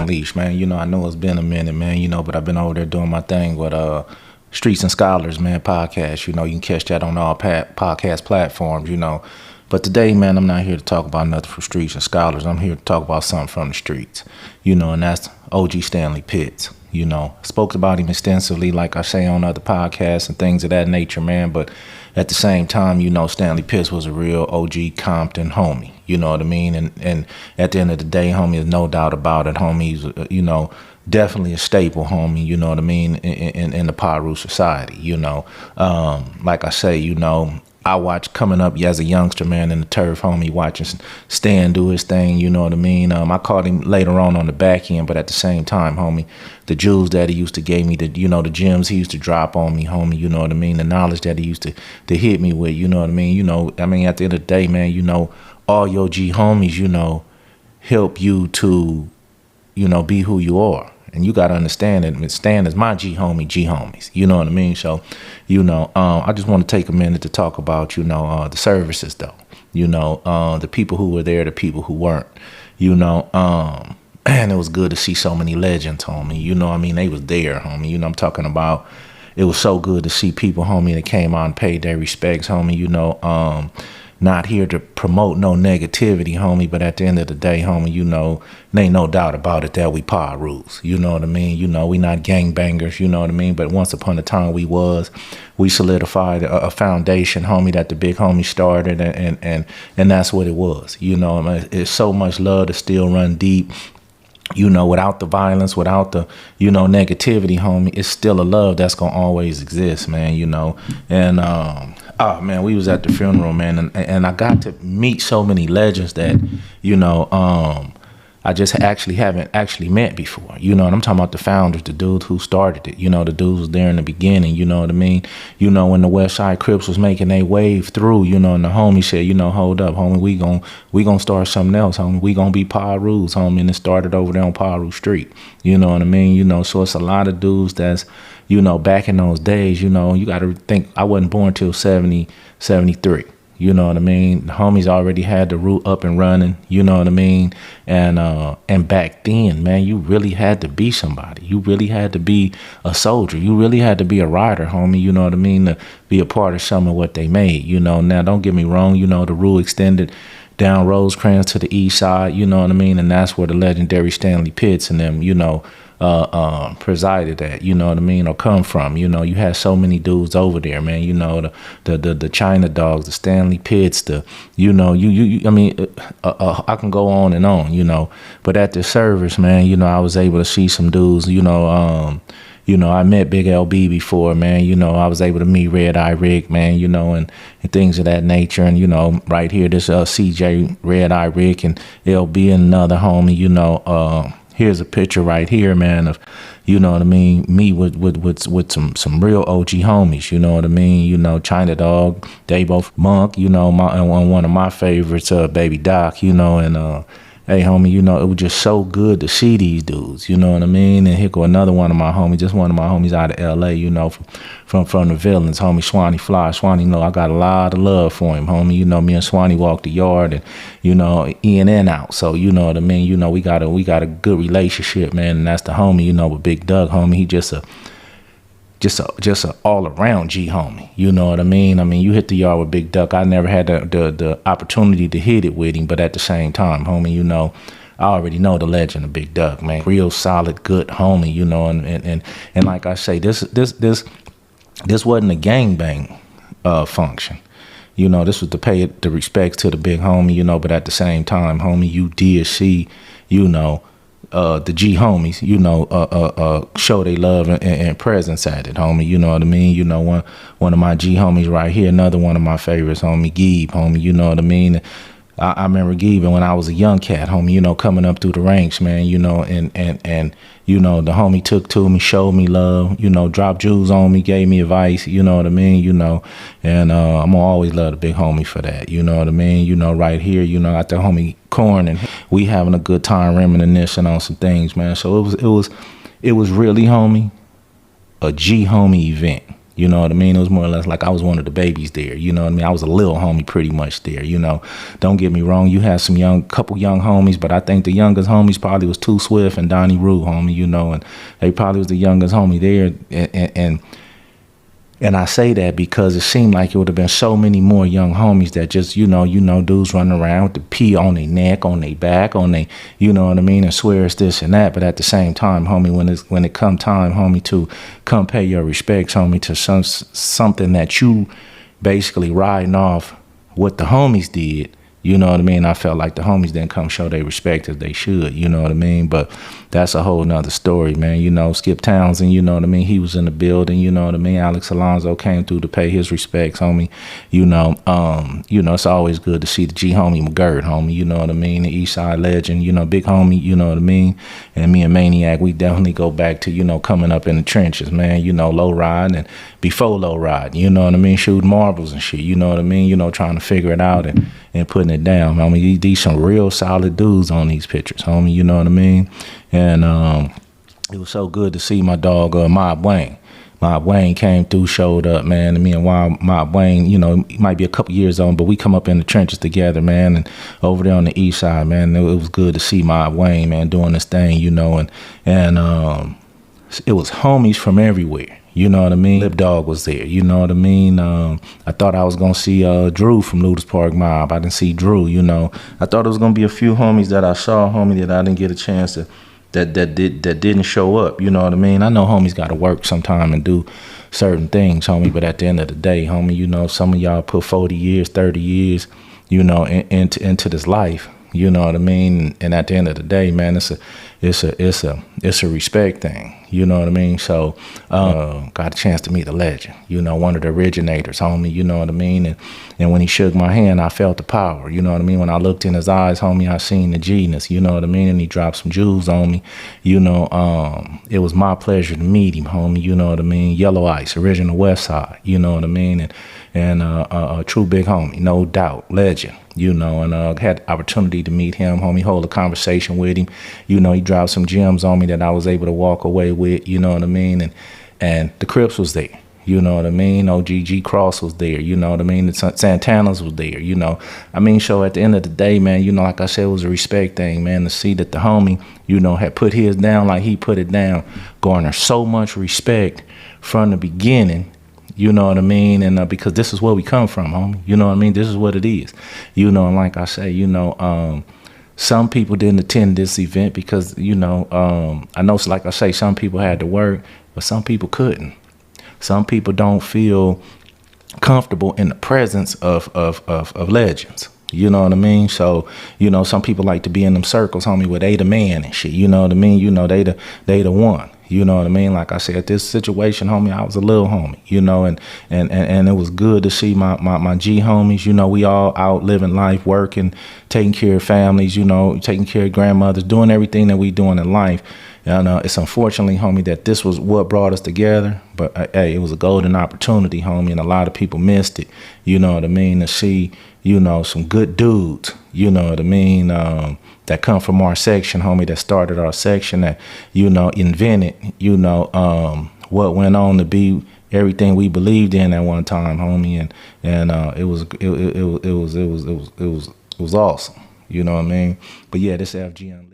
Unleashed, man. I know it's been a minute, man, but I've been over there doing my thing with Streets and Scholars, man, podcast. You can catch that on all podcast platforms, But today, man, I'm not here to talk about nothing from Streets and Scholars. I'm here to talk about something from the streets, and that's OG Stanley Pitts. Spoke about him extensively, like I say on other podcasts and things of that nature, man. But at the same time, Stanley Pitts was a real OG Compton homie. You know what I mean? And at the end of the day, homie, there's no doubt about it, homie. He's, definitely a staple, homie. You know what I mean? In the Piru society, like I say, I watched coming up as a youngster, man, in the turf, homie, watching Stan do his thing, you know what I mean? I caught him later on the back end, but at the same time, homie, the jewels that he used to give me, the gems he used to drop on me, homie, you know what I mean? The knowledge that he used to hit me with, you know what I mean? At the end of the day, man, all your G homies, help you to, be who you are. And you got to understand that Stan is my G homies. You know what I mean? So, I just want to take a minute to talk about, the services, though. The people who were there, the people who weren't. And it was good to see so many legends, homie. They was there, homie. I'm talking about, it was so good to see people, homie, that came out and paid their respects, homie. Not here to promote no negativity, homie, but at the end of the day, homie, there ain't no doubt about it that we Pirus. You know what I mean? We not gangbangers, you know what I mean? But once upon a time we solidified a foundation, homie, that the big homie started, and that's what it was. It's so much love to still run deep. Without the violence, without the, negativity, homie, it's still a love that's going to always exist, man, And, oh, man, we was at the funeral, man, and I got to meet so many legends that, I just haven't met before. And I'm talking about the founders, the dudes who started it. The dudes was there in the beginning, you know what I mean? When the West Side Crips was making their wave through, and the homie said, hold up, homie, we gonna start something else, homie. We gonna be Pirus, homie, and it started over there on Piru Street. You know what I mean? So it's a lot of dudes that's, back in those days, you got to think I wasn't born till 73. You know what I mean? The homies already had the route up and running, you know what I mean? And back then, man, you really had to be somebody. You really had to be a soldier. You really had to be a rider, homie, you know what I mean? To be a part of some of what they made, Now, don't get me wrong, the rule extended down Rosecrans to the east side, you know what I mean? And that's where the legendary Stanley Pitts and them, presided at, you know what I mean, or come from. You had so many dudes over there, man. The China Dogs, the Stanley Pitts, I can go on and on, But at the service, man, I was able to see some dudes, I met Big LB before, man. I was able to meet R.I.P, man, and things of that nature. And, right here, this CJ, R.I.P, and LB and another homie, here's a picture right here, man, of, you know what I mean, me with some real OG homies, you know what I mean, China Dog, they both Monk, one of my favorites, Baby Doc, and hey, homie, it was just so good to see these dudes, you know what I mean? And here go another one of my homies, just one of my homies out of L.A., from the villains, homie, Swanee Fly. Swanee, I got a lot of love for him, homie. Me and Swanee walked the yard and, in and out. So, you know what I mean? We got a good relationship, man. And that's the homie, with Big Doug, homie. He just a all around G homie. You know what I mean? You hit the yard with Big Duck. I never had the opportunity to hit it with him, but at the same time, homie, I already know the legend of Big Duck, man. Real solid, good homie, and like I say, this wasn't a gangbang function. This was to pay the respects to the big homie, but at the same time, homie, you did see, the G homies, show they love and presence at it, homie. You know what I mean? One of my G homies right here, another one of my favorites, homie, Geeb, homie. You know what I mean? I remember Geeb when I was a young cat, homie, coming up through the ranks, man, and the homie took to me, showed me love, dropped jewels on me, gave me advice, you know what I mean, and I'm gonna always love the big homie for that, you know what I mean, right here, got the homie Corn, and we having a good time reminiscing on some things, man. So it was really, homie, a G homie event. You know what I mean? It was more or less like I was one of the babies there. You know what I mean? I was a little homie pretty much there. You know, don't get me wrong. You had some couple young homies, but I think the youngest homies probably was Too Swift and Donnie Rue, homie. You know, and they probably was the youngest homie there. And I say that because it seemed like it would have been so many more young homies that just, dudes running around with the P on their neck, on their back, on their, you know what I mean, and swear it's this and that. But at the same time, homie, when it come time, homie, to come pay your respects, homie, to something that you basically riding off what the homies did, you know what I mean? I felt like the homies didn't come show their respect as they should, you know what I mean? But that's a whole nother story, man. You know, Skip Townsend, you know what I mean? He was in the building, you know what I mean? Alex Alonso came through to pay his respects, homie. You know, it's always good to see the G homie McGirt, homie, you know what I mean? The East Side legend, you know, big homie, you know what I mean? And me and Maniac, we definitely go back to, you know, coming up in the trenches, man, you know, low riding and before low riding, you know what I mean? Shooting marbles and shit, you know what I mean? You know, trying to figure it out and putting it down. Homie, these some real solid dudes on these pictures, homie, you know what I mean? And it was so good to see my dog, Mob Wayne. Mob Wayne came through, showed up, man. And me and Mob Wayne, you know, he might be a couple years on, but we come up in the trenches together, man. And over there on the east side, man, it was good to see Mob Wayne, man, doing this thing, you know. And it was homies from everywhere. You know what I mean? Lip Dog was there. You know what I mean? I thought I was going to see Drew from Ludus Park Mob. I didn't see Drew, you know. I thought it was going to be a few homies that I saw, homie, that I didn't get a chance to, that didn't show up. You know what I mean? I know homies got to work sometime and do certain things, homie. But at the end of the day, homie, you know, some of y'all put 40 years, 30 years, you know, into this life. You know what I mean? And at the end of the day, man, it's a respect thing. You know what I mean? So got a chance to meet a legend, you know, one of the originators, homie, you know what I mean? And when he shook my hand, I felt the power, you know what I mean? When I looked in his eyes, homie, I seen the G-ness, you know what I mean? And he dropped some jewels on me, you know. It was my pleasure to meet him, homie, you know what I mean? Yellow Ice, original West Side, you know what I mean? And a true big homie, no doubt, legend, you know, and had the opportunity to meet him, homie, hold a conversation with him. You know, he dropped some gems on me that I was able to walk away with, you know what I mean? And the Crips was there, you know what I mean? OGG Cross was there, you know what I mean? The Santanas was there, you know. I mean, so at the end of the day, man, you know, like I said, it was a respect thing, man, to see that the homie, you know, had put his down like he put it down, garner so much respect from the beginning. You know what I mean? And because this is where we come from, homie. You know what I mean? This is what it is. You know, and like I say, you know, some people didn't attend this event because, you know, I know, like I say, some people had to work, but some people couldn't. Some people don't feel comfortable in the presence of legends. You know what I mean? So, you know, some people like to be in them circles, homie, where they the man and shit. You know what I mean? You know, they the one. You know what I mean? Like I said, this situation, homie, I was a little homie, you know, and it was good to see my G homies. You know, we all out living life, working, taking care of families, you know, taking care of grandmothers, doing everything that we doing in life. And it's unfortunately, homie, that this was what brought us together. But hey, it was a golden opportunity, homie, and a lot of people missed it. You know what I mean? To see, you know, some good dudes, you know what I mean, that come from our section, homie, that started our section, that, you know, invented, you know, what went on to be everything we believed in at one time, homie, and it was awesome. You know what I mean? But yeah, this FGM.